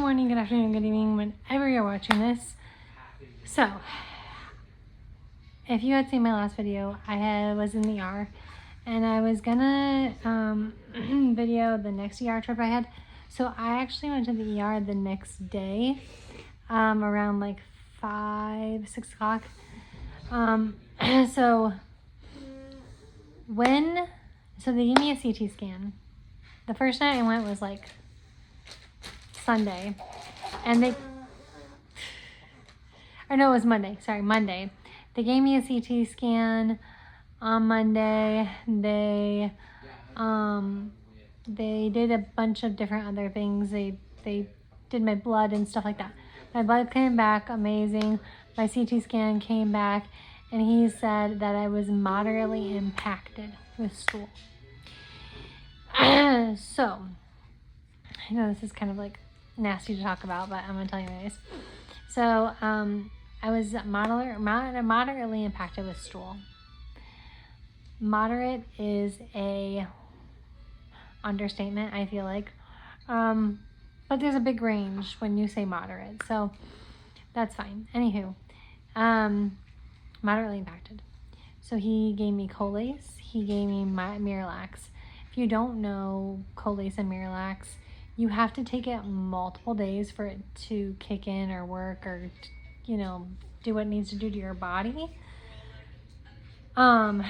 morning, good afternoon, good evening, whenever you're watching this. So, if you had seen my last video, was in the ER, and I was gonna video the next ER trip I had. So I actually went to the ER the next day, around like 5, 6 o'clock. So they gave me a CT scan. The first night I went was like Sunday, and it was Monday. Sorry, Monday. They gave me a CT scan on Monday. They did a bunch of different other things. They did my blood and stuff like that. My blood came back amazing. My CT scan came back, and he said that I was moderately impacted with stool. So, I know this is kind of like nasty to talk about, but I'm gonna tell you anyways. So, I was moderately impacted with stool. Moderate is a understatement, I feel like. But there's a big range when you say moderate, so that's fine. Anywho, moderately impacted. So he gave me Colace, he gave me Miralax. If you don't know Colace and Miralax, you have to take it multiple days for it to kick in or work or, do what it needs to do to your body. And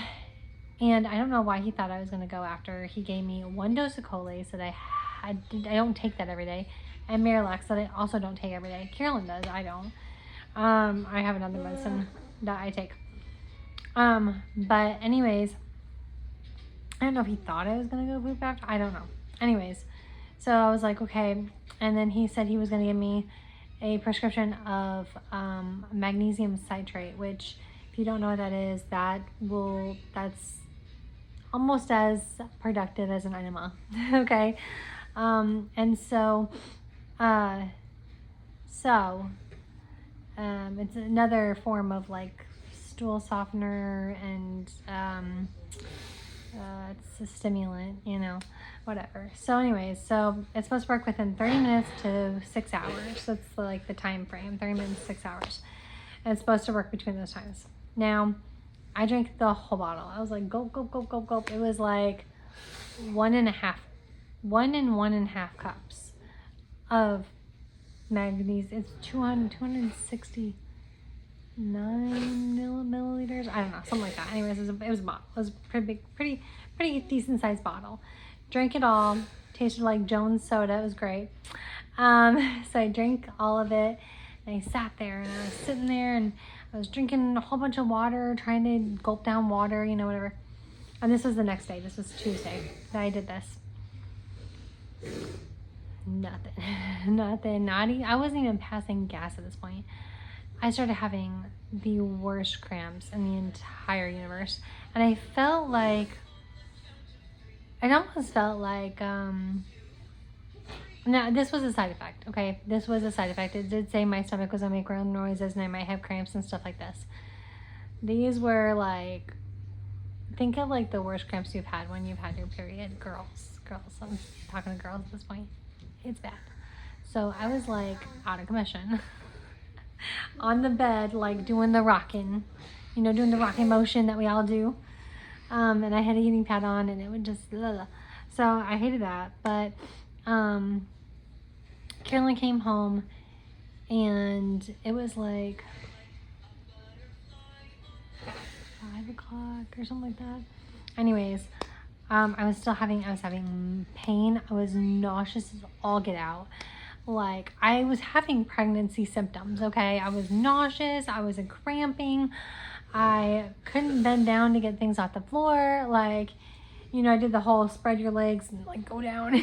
I don't know why he thought I was going to go after. He gave me 1 dose of Colace that I don't take that every day, and Miralax that I also don't take every day. Carolyn does, I don't. I have another medicine that I take. But anyways, I don't know if he thought I was going to go poop after. I don't know. Anyways, so I was like, okay. And then he said he was going to give me a prescription of magnesium citrate, which, if you don't know what that is, that's almost as productive as an enema. Okay. And so it's another form of like stool softener, and it's a stimulant, whatever. So anyways, so it's supposed to work within 30 minutes to 6 hours. That's like the time frame, 30 minutes, 6 hours. And it's supposed to work between those times. Now, I drank the whole bottle. I was like, gulp, gulp, gulp, gulp, gulp. It was like 1 and 1.5 cups of magnesium. It's 269 milliliters. I don't know, something like that. Anyways, it was a bottle. It was a pretty decent sized bottle. Drank it all. Tasted like Jones soda. It was great. So I drank all of it, and I sat there, and I was sitting there, and I was drinking a whole bunch of water, trying to gulp down water, whatever. And this was the next day. This was Tuesday that I did this. Nothing. I wasn't even passing gas at this point. I started having the worst cramps in the entire universe. And I felt like, now this was a side effect, okay? This was a side effect. It did say my stomach was gonna make ground noises and I might have cramps and stuff like this. These were like, think of like the worst cramps you've had when you've had your period. Girls, I'm talking to girls at this point. It's bad. So I was like out of commission on the bed, like doing the rocking, doing the rocking motion that we all do. And I had a heating pad on, and it would just, so I hated that. But Carolyn came home, and it was like 5 o'clock or something like that. Anyways, I was having pain. I was nauseous as all get out. Like, I was having pregnancy symptoms, okay? I was nauseous. I was cramping. I couldn't bend down to get things off the floor. Like, I did the whole spread your legs and like go down.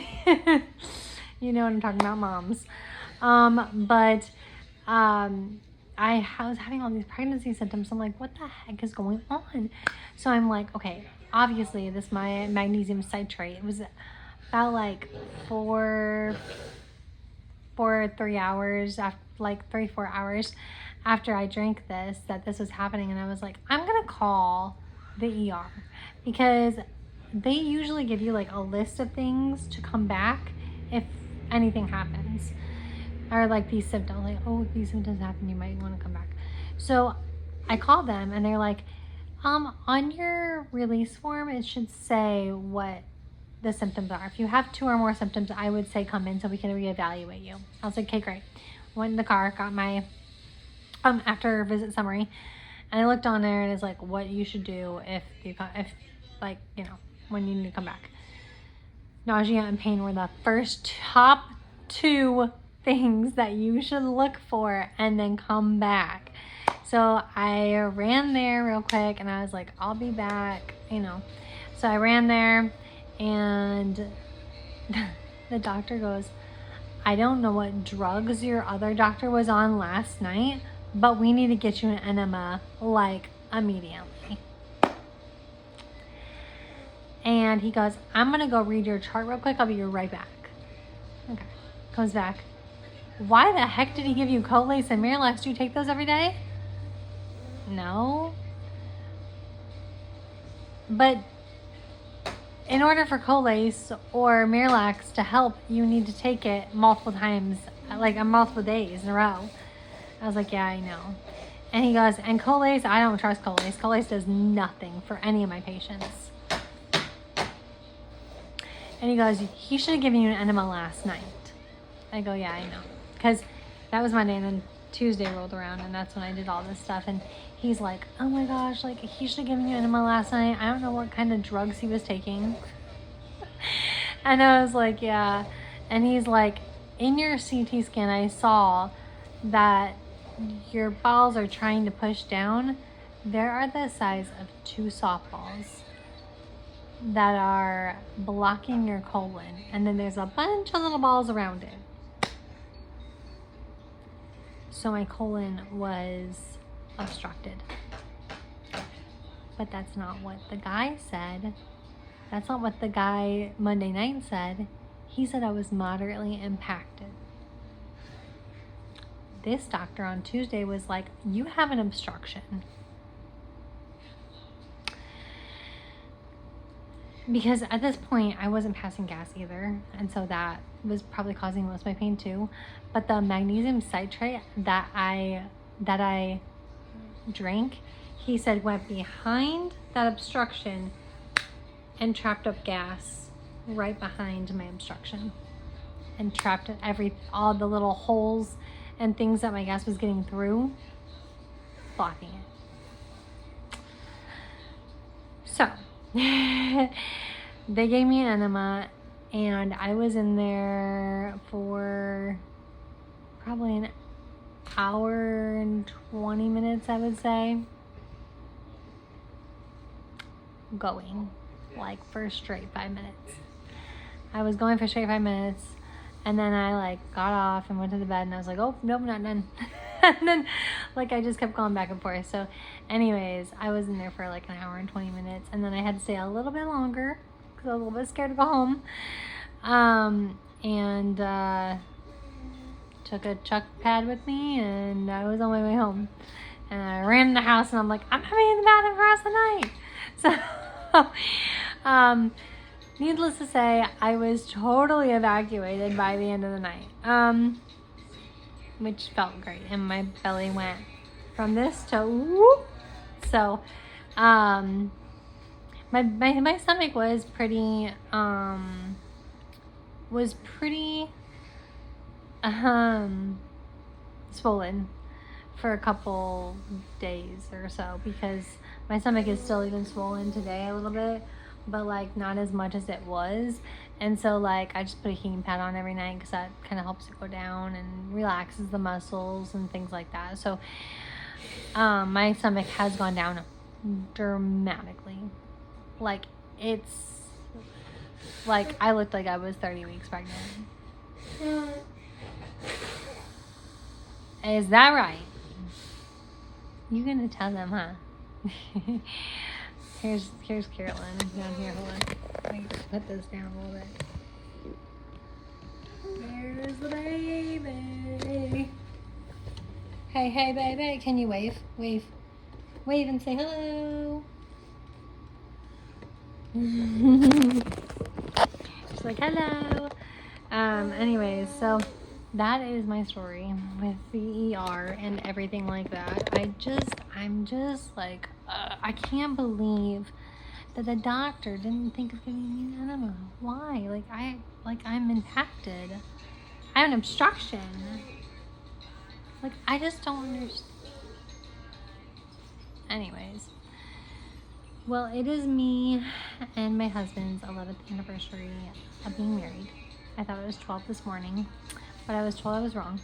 You know what I'm talking about, moms. But I was having all these pregnancy symptoms. I'm like, what the heck is going on? So I'm like, okay, obviously my magnesium citrate, it was about like 4 3 hours, after like 3-4 hours after I drank this, that this was happening. And I was like, I'm gonna call the ER, because they usually give you like a list of things to come back if anything happens. or like these symptoms, like, oh, these symptoms happen, you might want to come back. So I called them and they're like, on your release form, it should say what the symptoms are. If you have 2 or more symptoms, I would say come in so we can reevaluate you. I was like, okay, great. Went in the car, got my after visit summary, and I looked on there and it's like what you should do if like, you know, when you need to come back. Nausea and pain were the first top 2 things that you should look for and then come back. So I ran there real quick and I was like, I'll be back, you know. So I ran there and the doctor goes, I don't know what drugs your other doctor was on last night, but we need to get you an enema like immediately. And he goes, I'm gonna go read your chart real quick, I'll be right back. Okay, comes back. Why the heck did he give you Colace and Miralax? Do you take those every day? No. But in order for Colace or Miralax to help, you need to take it multiple times, like on multiple days in a row. I was like, yeah, I know. And he goes, and Colace, I don't trust Colace. Colace does nothing for any of my patients. And he goes, he should have given you an enema last night. I go, yeah, I know. Because that was Monday and then Tuesday rolled around and that's when I did all this stuff. And he's like, oh my gosh, like he should have given you an enema last night. I don't know what kind of drugs he was taking. And I was like, yeah. And he's like, in your CT scan, I saw that your balls are trying to push down. There are the size of 2 softballs that are blocking your colon, and then there's a bunch of little balls around it. So my colon was obstructed. But that's not what the guy said. That's not what the guy Monday night said. He said I was moderately impacted. This doctor on Tuesday was like, you have an obstruction. Because at this point, I wasn't passing gas either. And so that was probably causing most of my pain too. But the magnesium citrate that I drank, he said went behind that obstruction and trapped up gas right behind my obstruction. And trapped all the little holes and things that my gas was getting through, blocking it. So they gave me an enema and I was in there for probably an hour and 20 minutes, I would say. Going like for straight 5 minutes. I was going for straight 5 minutes and then I like got off and went to the bed and I was like, oh, nope, not done. And then like I just kept going back and forth. So anyways, I was in there for like an hour and 20 minutes and then I had to stay a little bit longer because I was a little bit scared to go home. And took a chuck pad with me and I was on my way home. And I ran in the house and I'm like, I'm having in the bathroom for the rest of the night. So needless to say, I was totally evacuated by the end of the night. Which felt great, and my belly went from this to whoop. So, my stomach was pretty swollen for a couple days or so because my stomach is still even swollen today a little bit, but like not as much as it was. And so like I just put a heating pad on every night because that kind of helps it go down and relaxes the muscles and things like that. So my stomach has gone down dramatically. Like it's like I looked like I was 30 weeks pregnant. Is that right? You gonna tell them, huh? Here's Carolyn down here. Hold on. Let me put this down a little bit. There's the baby. Hey, baby. Can you wave? Wave and say hello. She's like, hello. Anyways, so that is my story with the ER and everything like that. I'm just like, I can't believe that the doctor didn't think of giving me an enema. Why? I'm impacted. I have an obstruction. Like, I just don't understand. Anyways. Well, it is me and my husband's 11th anniversary of being married. I thought it was 12 this morning, but I was told I was wrong.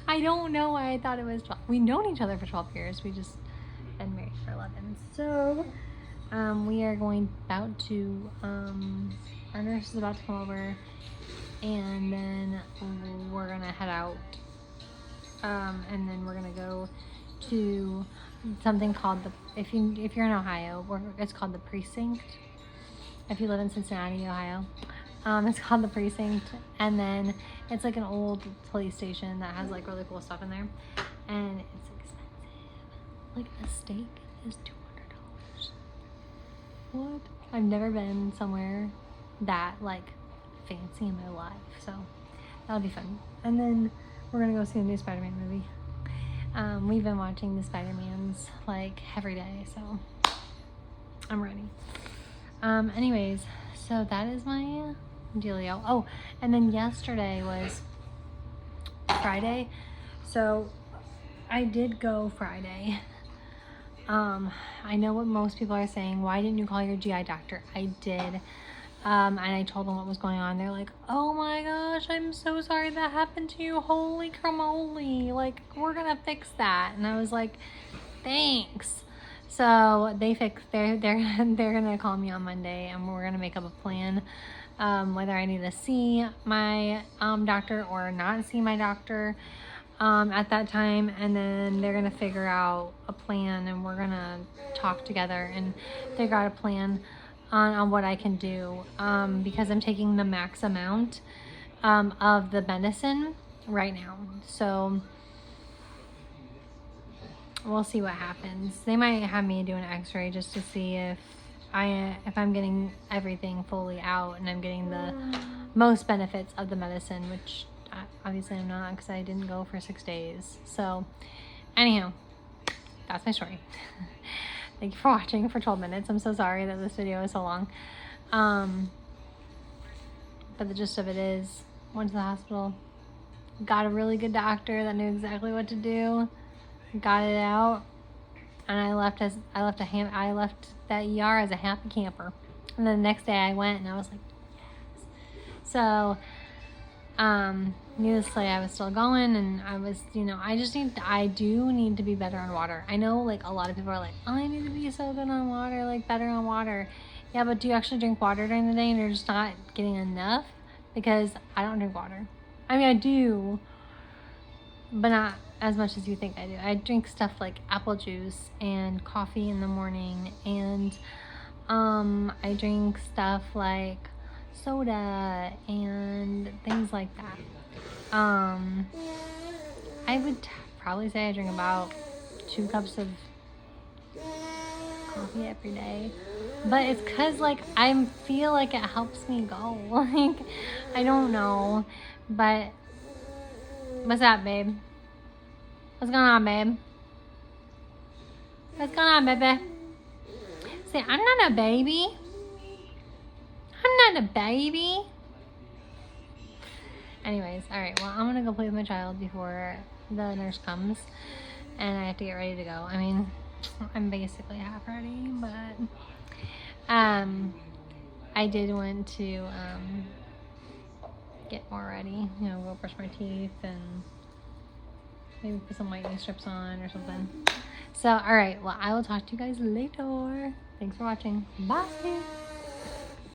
I don't know why I thought it was 12. We've known each other for 12 years. We just been married for 11. So, we are about to, our nurse is about to come over, and then we're gonna head out, and then we're gonna go to something called if you're in Ohio, it's called the Precinct. If you live in Cincinnati, Ohio, it's called the Precinct, and then it's like an old police station that has like really cool stuff in there, and it's expensive. Like a steak is $200. What? I've never been somewhere that like fancy in my life, so that'll be fun. And then we're gonna go see the new Spider-Man movie. We've been watching the Spider-Mans like every day, so I'm ready. Anyways, so that is my dealio. Oh, and then yesterday was Friday, so I did go Friday. I know what most people are saying. Why didn't you call your GI doctor? I did. And I told them what was going on. They're like, oh my gosh, I'm so sorry that happened to you. Holy cramoly. Like, we're gonna fix that. And I was like, thanks. So they're gonna call me on Monday, and we're gonna make up a plan, whether I need to see my doctor or not see my doctor at that time. And then they're gonna figure out a plan, and we're gonna talk together and figure out a plan on what I can do, because I'm taking the max amount of the medicine right now. So we'll see what happens. They might have me do an x-ray just to see if I'm getting everything fully out and I'm getting the most benefits of the medicine, which obviously I'm not, because I didn't go for 6 days. So anyhow, that's my story. Thank you for watching for 12 minutes. I'm so sorry that this video is so long. But the gist of it is, went to the hospital, got a really good doctor that knew exactly what to do, got it out, and I left that ER as a happy camper. And then the next day I went and I was like, yes. So, needless to say, I was still going, and I was, I do need to be better on water. I know, like, a lot of people are like, oh, I need to be so good on water, like, better on water. Yeah, but do you actually drink water during the day and you're just not getting enough? Because I don't drink water. I mean, I do, but not as much as you think I do. I drink stuff like apple juice and coffee in the morning, and I drink stuff like soda and things like that. I would probably say I drink about 2 cups of coffee every day, but it's because, like, I feel like it helps me go. Like, I don't know, but what's up, babe? What's going on, babe? What's going on, baby? Say, I'm not a baby. I'm not a baby. Anyways, alright, well, I'm gonna go play with my child before the nurse comes, and I have to get ready to go. I mean, I'm basically half ready, but I did want to get more ready, go brush my teeth and maybe put some whitening strips on or something. So, alright, well, I will talk to you guys later. Thanks for watching. Bye!